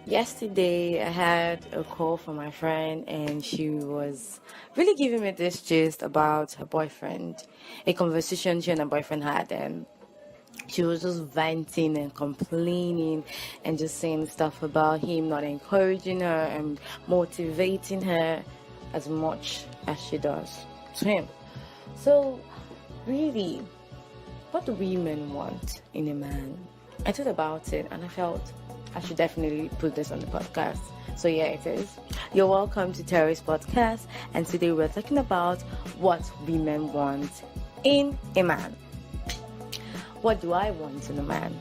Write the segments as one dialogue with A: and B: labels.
A: Yesterday, I had a call from my friend, and she was really giving me this gist about her boyfriend, a conversation she and her boyfriend had, and she was just venting and complaining and just saying stuff about him, not encouraging her and motivating her as much as she does to him. So, really, what do women want in a man? I thought about it and I felt I should definitely put this on the podcast. So yeah, it is. You're welcome to Terry's podcast, and today we're talking about what women want in a man. What do I want in a man?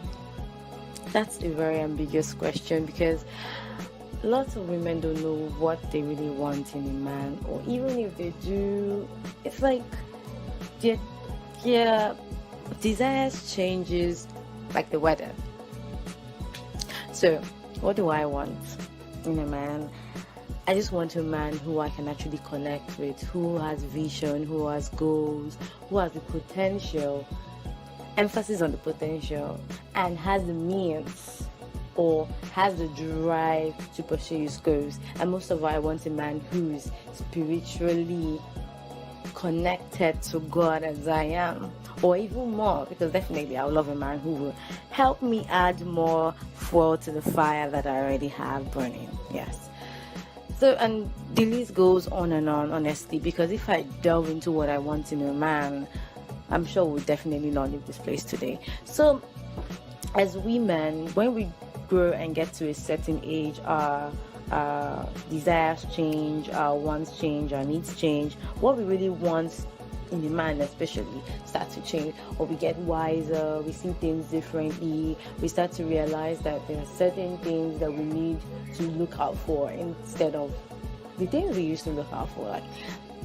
A: That's a very ambiguous question because lots of women don't know what they really want in a man, or even if they do, it's like their, their desires changes like the weather. So, what do I want in a man? I just want a man who I can actually connect with, who has vision, who has goals, who has the potential, emphasis on the potential, and has the means or has the drive to pursue his goals. And most of all, I want a man who's spiritually connected to God as I am, or even more, because definitely I would love a man who will help me add more fuel to the fire that I already have burning. Yes. So, and the list goes on and on, honestly, because if I delve into what I want in a man, I'm sure we'll definitely not leave this place today. So, as women, when we grow and get to a certain age, our desires change, our wants change, our needs change. What we really want in a man especially start to change, or we get wiser, we see things differently, we start to realize that there are certain things that we need to look out for instead of the things we used to look out for. Like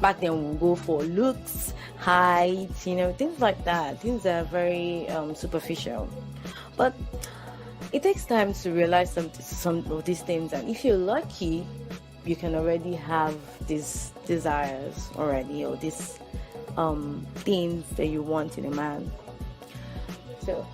A: back then we'll go for looks, height, things like that. Things that are very superficial. But it takes time to realize some of these things, and if you're lucky, you can already have these desires already, or these things that you want in a man. So,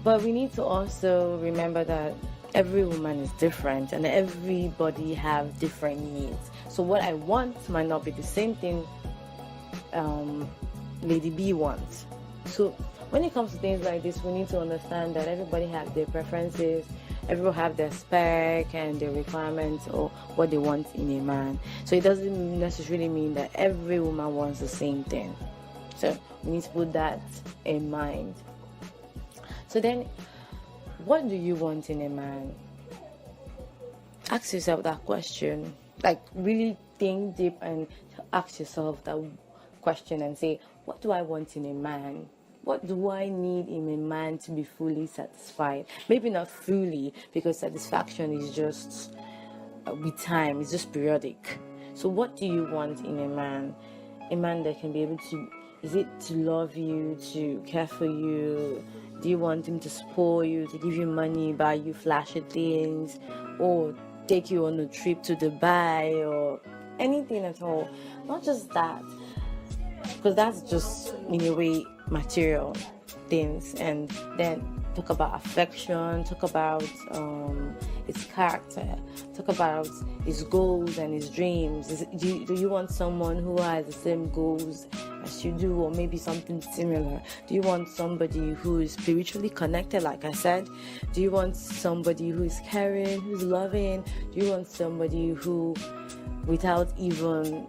A: but we need to also remember that every woman is different and everybody have different needs. So what I want might not be the same thing Lady B wants. So when it comes to things like this, we need to understand that everybody has their preferences, everyone have their spec and their requirements or what they want in a man. So it doesn't necessarily mean that every woman wants the same thing. So we need to put that in mind. So then, what do you want in a man? Ask yourself that question. Like, really think deep and ask yourself that question and say, what do I want in a man? What do I need in a man to be fully satisfied? Maybe not fully, because satisfaction is just with time, it's just periodic. So what do you want in a man? A man that can be able to, is it to love you, to care for you? Do you want him to spoil you, to give you money, buy you flashy things, or take you on a trip to Dubai, or anything at all? Not just that, because that's just in a way material things. And then talk about affection, talk about his character, talk about his goals and his dreams. Do you want someone who has the same goals as you do, or maybe something similar? Do you want somebody who is spiritually connected, like I said? Do you want somebody who is caring, who's loving? Do you want somebody who, without even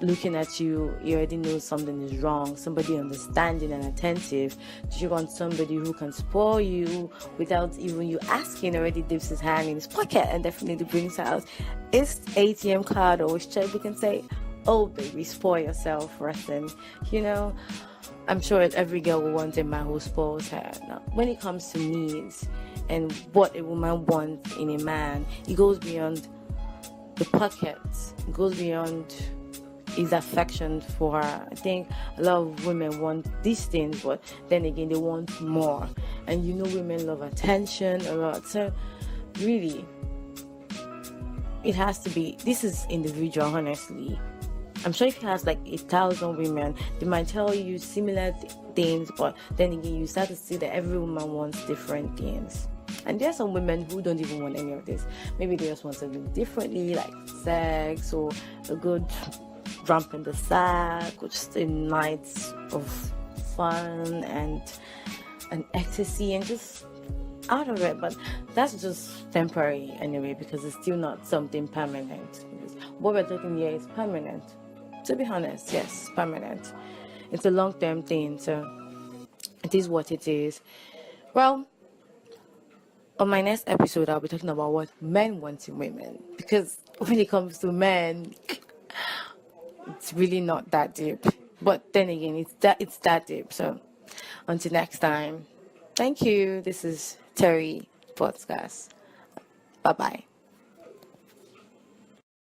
A: looking at you, you already know something is wrong? Somebody understanding and attentive? Do you want somebody who can spoil you without even you asking, already dips his hand in his pocket and definitely brings out his ATM card or his checkbook and say, oh baby, spoil yourself, Russell? I'm sure every girl will want a man who spoils her. Now, when it comes to needs and what a woman wants in a man, it goes beyond the pockets. It goes beyond his affection for her. I think a lot of women want these things, but then again, they want more. And women love attention a lot. So really, it has to be, this is individual, honestly. I'm sure if you ask like 1,000 women, they might tell you similar things, but then again, you start to see that every woman wants different things. And there are some women who don't even want any of this. Maybe they just want to live differently, like sex or a good jump in the sack, or just a night of fun and ecstasy and just out of it. But that's just temporary anyway, because it's still not something permanent. What we're talking here is permanent. To be honest, yes, permanent. It's a long-term thing, so it is what it is. Well, on my next episode, I'll be talking about what men want in women, because when it comes to men, it's really not that deep. But then again, it's that deep. So until next time, thank you. This is Terry Podcast. Bye bye.